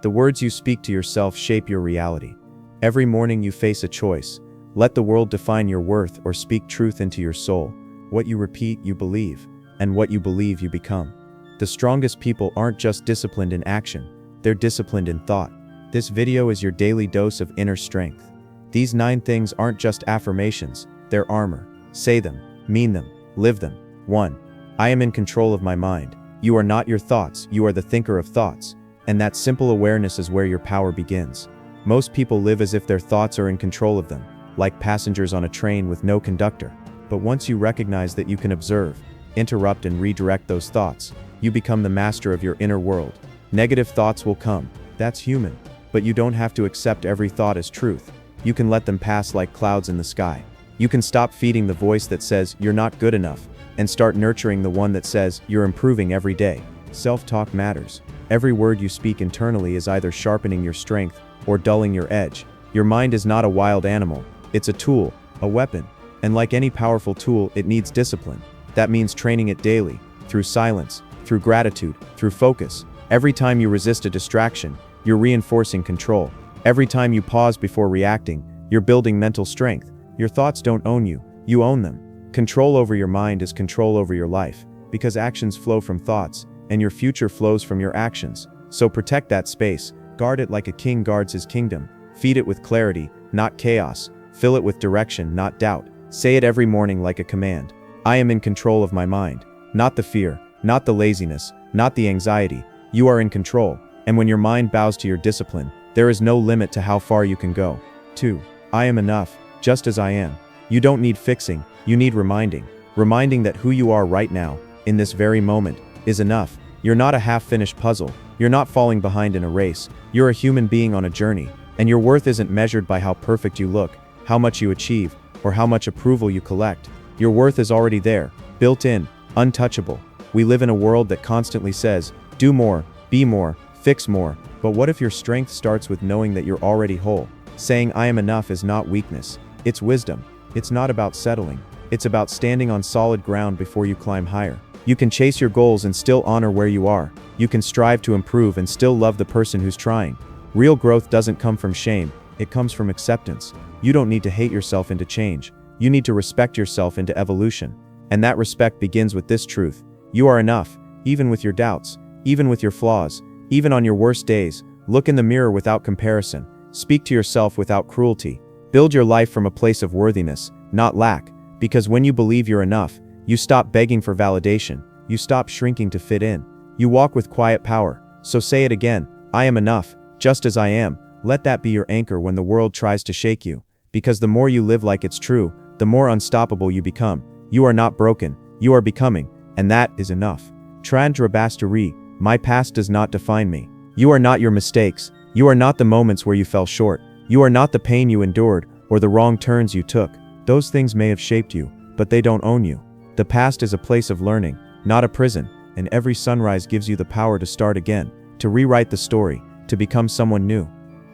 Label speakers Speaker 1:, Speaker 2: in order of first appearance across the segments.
Speaker 1: The words you speak to yourself shape your reality. Every morning you face a choice. Let the world define your worth or speak truth into your soul. What you repeat, you believe, and what you believe, you become. The strongest people aren't just disciplined in action, they're disciplined in thought. This video is your daily dose of inner strength. These 9 things aren't just affirmations, they're armor. Say them, mean them, live them. 1. I am in control of my mind. You are not your thoughts, you are the thinker of thoughts. And that simple awareness is where your power begins. Most people live as if their thoughts are in control of them, like passengers on a train with no conductor. But once you recognize that you can observe, interrupt and redirect those thoughts, you become the master of your inner world. Negative thoughts will come, that's human. But you don't have to accept every thought as truth. You can let them pass like clouds in the sky. You can stop feeding the voice that says you're not good enough, and start nurturing the one that says you're improving every day. Self-talk matters. Every word you speak internally is either sharpening your strength or dulling your edge. Your mind is not a wild animal, it's a tool, a weapon. And like any powerful tool, it needs discipline. That means training it daily, through silence, through gratitude, through focus. Every time you resist a distraction, you're reinforcing control. Every time you pause before reacting, you're building mental strength. Your thoughts don't own you, you own them. Control over your mind is control over your life, because actions flow from thoughts, and your future flows from your actions. So protect that space, guard it like a king guards his kingdom. Feed it with clarity, not chaos. Fill it with direction, not doubt. Say it every morning like a command. I am in control of my mind. Not the fear, not the laziness, not the anxiety. You are in control, and when your mind bows to your discipline, there is no limit to how far you can go. 2. I am enough, just as I am. You don't need fixing, you need reminding. Reminding that who you are right now, in this very moment, is enough. You're not a half-finished puzzle. You're not falling behind in a race. You're a human being on a journey, and your worth isn't measured by how perfect you look, how much you achieve, or how much approval you collect. Your worth is already there, built in, untouchable. We live in a world that constantly says, do more, be more, fix more. But what if your strength starts with knowing that you're already whole? Saying I am enough is not weakness, it's wisdom. It's not about settling, it's about standing on solid ground before you climb higher. You can chase your goals and still honor where you are. You can strive to improve and still love the person who's trying. Real growth doesn't come from shame, it comes from acceptance. You don't need to hate yourself into change. You need to respect yourself into evolution. And that respect begins with this truth. You are enough, even with your doubts, even with your flaws, even on your worst days. Look in the mirror without comparison. Speak to yourself without cruelty. Build your life from a place of worthiness, not lack. Because when you believe you're enough, you stop begging for validation. You stop shrinking to fit in. You walk with quiet power. So say it again. I am enough, just as I am. Let that be your anchor when the world tries to shake you. Because the more you live like it's true, the more unstoppable you become. You are not broken, you are becoming, and that is enough. Trandra Bastari, my past does not define me. You are not your mistakes. You are not the moments where you fell short. You are not the pain you endured, or the wrong turns you took. Those things may have shaped you, but they don't own you. The past is a place of learning, not a prison, and every sunrise gives you the power to start again, to rewrite the story, to become someone new.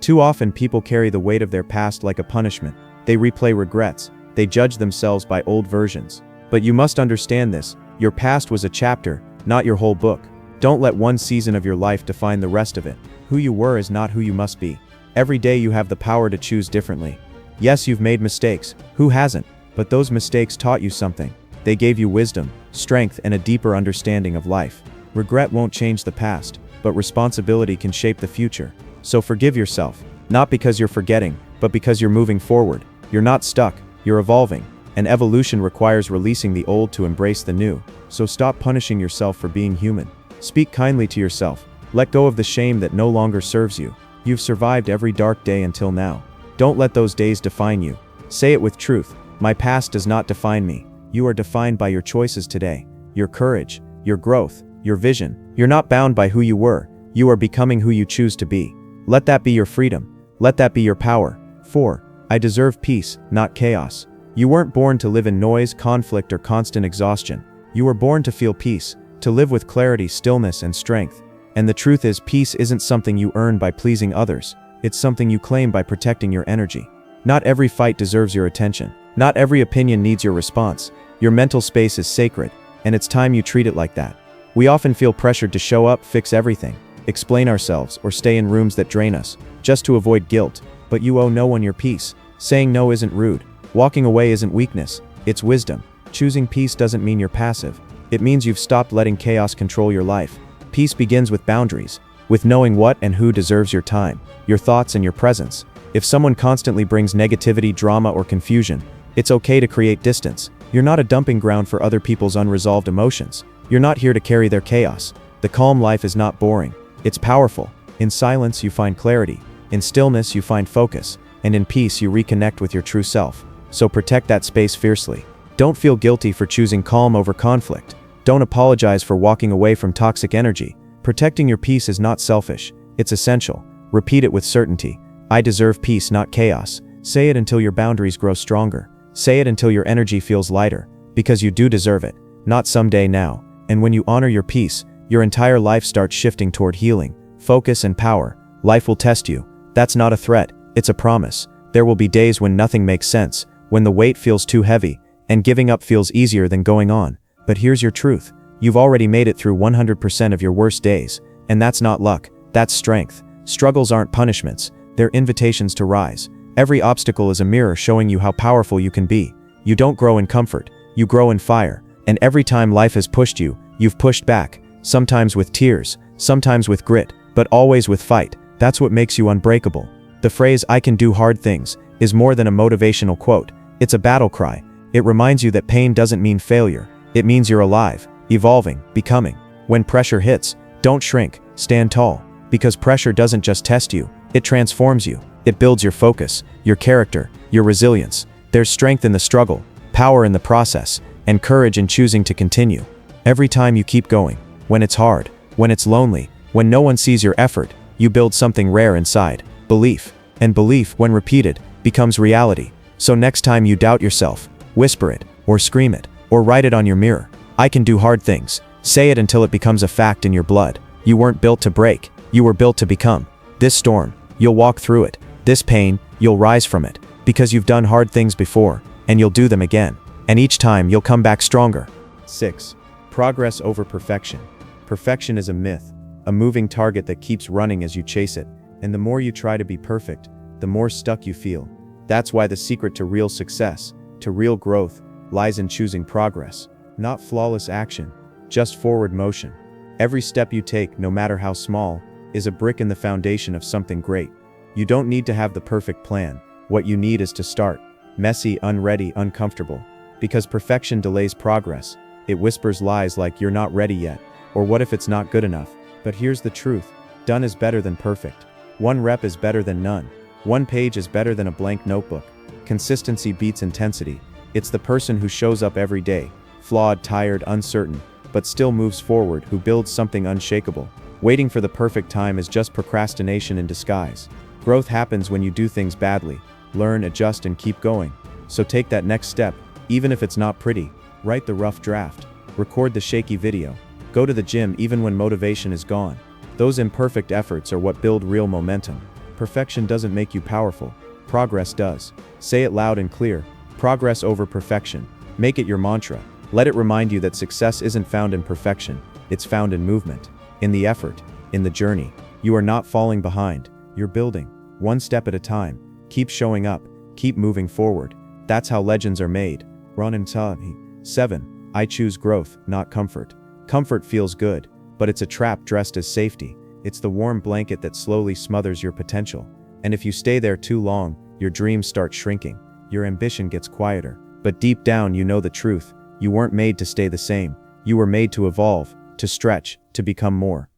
Speaker 1: Too often people carry the weight of their past like a punishment. They replay regrets. They judge themselves by old versions. But you must understand this. Your past was a chapter, not your whole book. Don't let one season of your life define the rest of it. Who you were is not who you must be. Every day you have the power to choose differently. Yes, you've made mistakes. Who hasn't? But those mistakes taught you something. They gave you wisdom, strength, and a deeper understanding of life. Regret won't change the past, but responsibility can shape the future. So forgive yourself, not because you're forgetting, but because you're moving forward. You're not stuck, you're evolving. And evolution requires releasing the old to embrace the new. So stop punishing yourself for being human. Speak kindly to yourself. Let go of the shame that no longer serves you. You've survived every dark day until now. Don't let those days define you. Say it with truth. My past does not define me. You are defined by your choices today. Your courage, your growth, your vision. You're not bound by who you were. You are becoming who you choose to be. Let that be your freedom. Let that be your power. 4. I deserve peace, not chaos. You weren't born to live in noise, conflict, or constant exhaustion. You were born to feel peace, to live with clarity, stillness, and strength. And the truth is, peace isn't something you earn by pleasing others. It's something you claim by protecting your energy. Not every fight deserves your attention. Not every opinion needs your response. Your mental space is sacred, and it's time you treat it like that. We often feel pressured to show up, fix everything. explain ourselves, or stay in rooms that drain us, just to avoid guilt. But you owe no one your peace. Saying no isn't rude. Walking away isn't weakness, it's wisdom. Choosing peace doesn't mean you're passive. It means you've stopped letting chaos control your life. Peace begins with boundaries, with knowing what and who deserves your time, your thoughts, and your presence. If someone constantly brings negativity, drama, or confusion, it's okay to create distance. You're not a dumping ground for other people's unresolved emotions. You're not here to carry their chaos. The calm life is not boring. It's powerful. In silence, you find clarity. In stillness, you find focus. And in peace, you reconnect with your true self. So protect that space fiercely. Don't feel guilty for choosing calm over conflict. Don't apologize for walking away from toxic energy. Protecting your peace is not selfish. It's essential. Repeat it with certainty. I deserve peace, not chaos. Say it until your boundaries grow stronger. Say it until your energy feels lighter. Because you do deserve it. Not someday, now. And when you honor your peace, your entire life starts shifting toward healing, focus, and power. Life will test you. That's not a threat. It's a promise. There will be days when nothing makes sense, when the weight feels too heavy, and giving up feels easier than going on. But here's your truth. You've already made it through 100% of your worst days. And that's not luck. That's strength. Struggles aren't punishments. They're invitations to rise. Every obstacle is a mirror showing you how powerful you can be. You don't grow in comfort. You grow in fire. And every time life has pushed you, you've pushed back. Sometimes with tears, sometimes with grit, but always with fight. That's what makes you unbreakable. The phrase, "I can do hard things," is more than a motivational quote. It's a battle cry. It reminds you that pain doesn't mean failure. It means you're alive, evolving, becoming. When pressure hits, don't shrink, stand tall. Because pressure doesn't just test you, it transforms you. It builds your focus, your character, your resilience. There's strength in the struggle, power in the process, and courage in choosing to continue. Every time you keep going, when it's hard, when it's lonely, when no one sees your effort, you build something rare inside, belief. And belief, when repeated, becomes reality. So next time you doubt yourself, whisper it, or scream it, or write it on your mirror. I can do hard things. Say it until it becomes a fact in your blood. You weren't built to break, you were built to become. This storm, you'll walk through it. This pain, you'll rise from it. Because you've done hard things before, and you'll do them again. And each time, you'll come back stronger. 6. Progress over perfection. Perfection is a myth, a moving target that keeps running as you chase it. And the more you try to be perfect, the more stuck you feel. That's why the secret to real success, to real growth, lies in choosing progress. Not flawless action, just forward motion. Every step you take, no matter how small, is a brick in the foundation of something great. You don't need to have the perfect plan. What you need is to start. Messy, unready, uncomfortable. Because perfection delays progress. It whispers lies like "you're not ready yet," or "what if it's not good enough?" But here's the truth. Done is better than perfect. One rep is better than none. One page is better than a blank notebook. Consistency beats intensity. It's the person who shows up every day, flawed, tired, uncertain, but still moves forward, who builds something unshakable. Waiting for the perfect time is just procrastination in disguise. Growth happens when you do things badly. Learn, adjust, and keep going. So take that next step, even if it's not pretty. Write the rough draft. Record the shaky video. Go to the gym even when motivation is gone. Those imperfect efforts are what build real momentum. Perfection doesn't make you powerful. Progress does. Say it loud and clear. Progress over perfection. Make it your mantra. Let it remind you that success isn't found in perfection. It's found in movement, in the effort, in the journey. You are not falling behind. You're building, one step at a time. Keep showing up. Keep moving forward. That's how legends are made. Ronan Tahi. 7. I choose growth, not comfort. Comfort feels good, but it's a trap dressed as safety. It's the warm blanket that slowly smothers your potential. And if you stay there too long, your dreams start shrinking. Your ambition gets quieter. But deep down, you know the truth. You weren't made to stay the same. You were made to evolve, to stretch, to become more.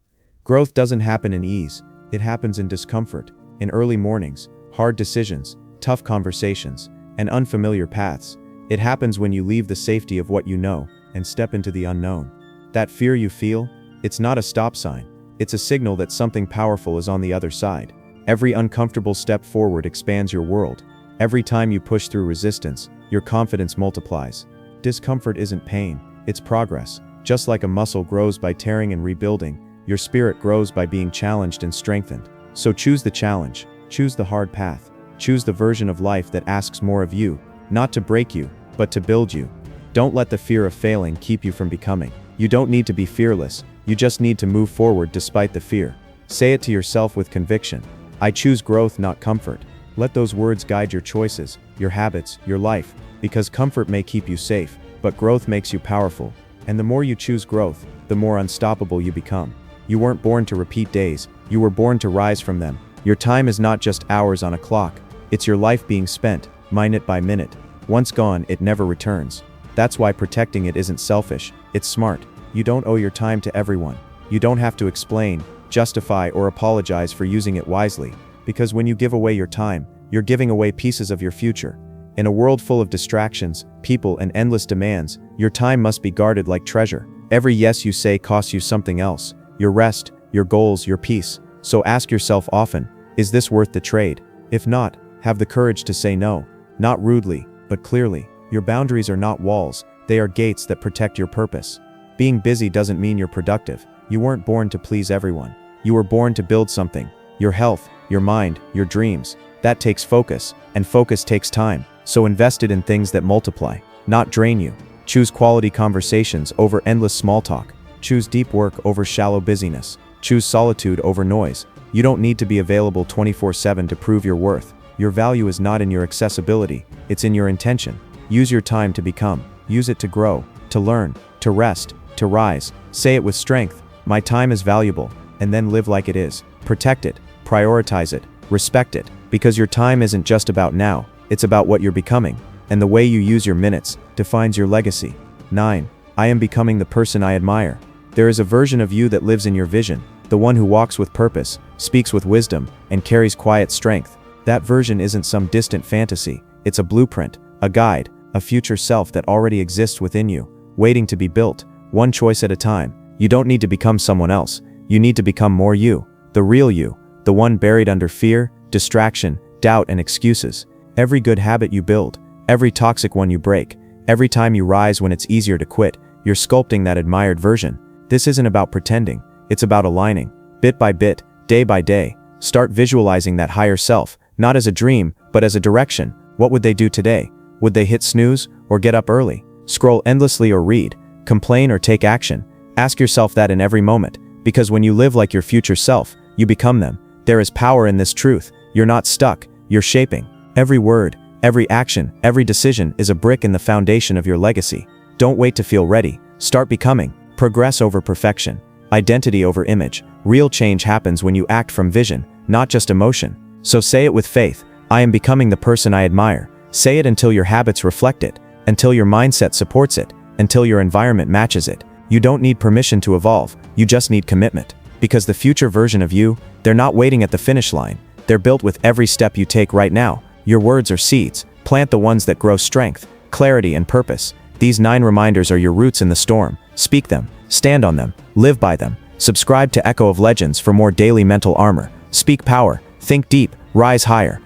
Speaker 1: Growth doesn't happen in ease. It happens in discomfort, in early mornings, hard decisions, tough conversations, and unfamiliar paths. It happens when you leave the safety of what you know and step into the unknown. That fear you feel, it's not a stop sign. It's a signal that something powerful is on the other side. Every uncomfortable step forward expands your world. Every time you push through resistance, your confidence multiplies. Discomfort isn't pain, it's progress. Just like a muscle grows by tearing and rebuilding, your spirit grows by being challenged and strengthened. So choose the challenge, choose the hard path, choose the version of life that asks more of you, not to break you, but to build you. Don't let the fear of failing keep you from becoming. You don't need to be fearless, you just need to move forward despite the fear. Say it to yourself with conviction. I choose growth, not comfort. Let those words guide your choices, your habits, your life, because comfort may keep you safe, but growth makes you powerful. And the more you choose growth, the more unstoppable you become. You weren't born to repeat days, you were born to rise from them. Your time is not just hours on a clock, it's your life being spent, minute by minute. Once gone, it never returns. That's why protecting it isn't selfish, it's smart. You don't owe your time to everyone. You don't have to explain, justify, or apologize for using it wisely, because when you give away your time, you're giving away pieces of your future. In a world full of distractions, people, and endless demands, your time must be guarded like treasure. Every yes you say costs you something else: your rest, your goals, your peace. So ask yourself often, is this worth the trade? If not, have the courage to say no. Not rudely, but clearly. Your boundaries are not walls, they are gates that protect your purpose. Being busy doesn't mean you're productive. You weren't born to please everyone. You were born to build something. Your health, your mind, your dreams. That takes focus, and focus takes time. So invest it in things that multiply, not drain you. Choose quality conversations over endless small talk. Choose deep work over shallow busyness. Choose solitude over noise. You don't need to be available 24/7 to prove your worth. Your value is not in your accessibility, it's in your intention. Use your time to become. Use it to grow, to learn, to rest, to rise. Say it with strength: my time is valuable, and then live like it is. Protect it, prioritize it, respect it, because your time isn't just about now, it's about what you're becoming, and the way you use your minutes defines your legacy. 9. I am becoming the person I admire. There is a version of you that lives in your vision, the one who walks with purpose, speaks with wisdom, and carries quiet strength. That version isn't some distant fantasy, it's a blueprint, a guide, a future self that already exists within you, waiting to be built, one choice at a time. You don't need to become someone else, you need to become more you, the real you, the one buried under fear, distraction, doubt, and excuses. Every good habit you build, every toxic one you break, every time you rise when it's easier to quit, you're sculpting that admired version. This isn't about pretending, it's about aligning. Bit by bit, day by day, start visualizing that higher self, not as a dream, but as a direction. What would they do today? Would they hit snooze, or get up early? Scroll endlessly or read, complain or take action? Ask yourself that in every moment, because when you live like your future self, you become them. There is power in this truth. You're not stuck, you're shaping. Every word, every action, every decision is a brick in the foundation of your legacy. Don't wait to feel ready, start becoming. Progress over perfection, identity over image. Real change happens when you act from vision, not just emotion. So say it with faith: I am becoming the person I admire. Say it until your habits reflect it, until your mindset supports it, until your environment matches it. You don't need permission to evolve, you just need commitment. Because the future version of you, they're not waiting at the finish line, they're built with every step you take right now. Your words are seeds, plant the ones that grow strength, clarity, and purpose. These 9 reminders are your roots in the storm. Speak them, stand on them, live by them. Subscribe to Echo of Legends for more daily mental armor. Speak power, think deep, rise higher.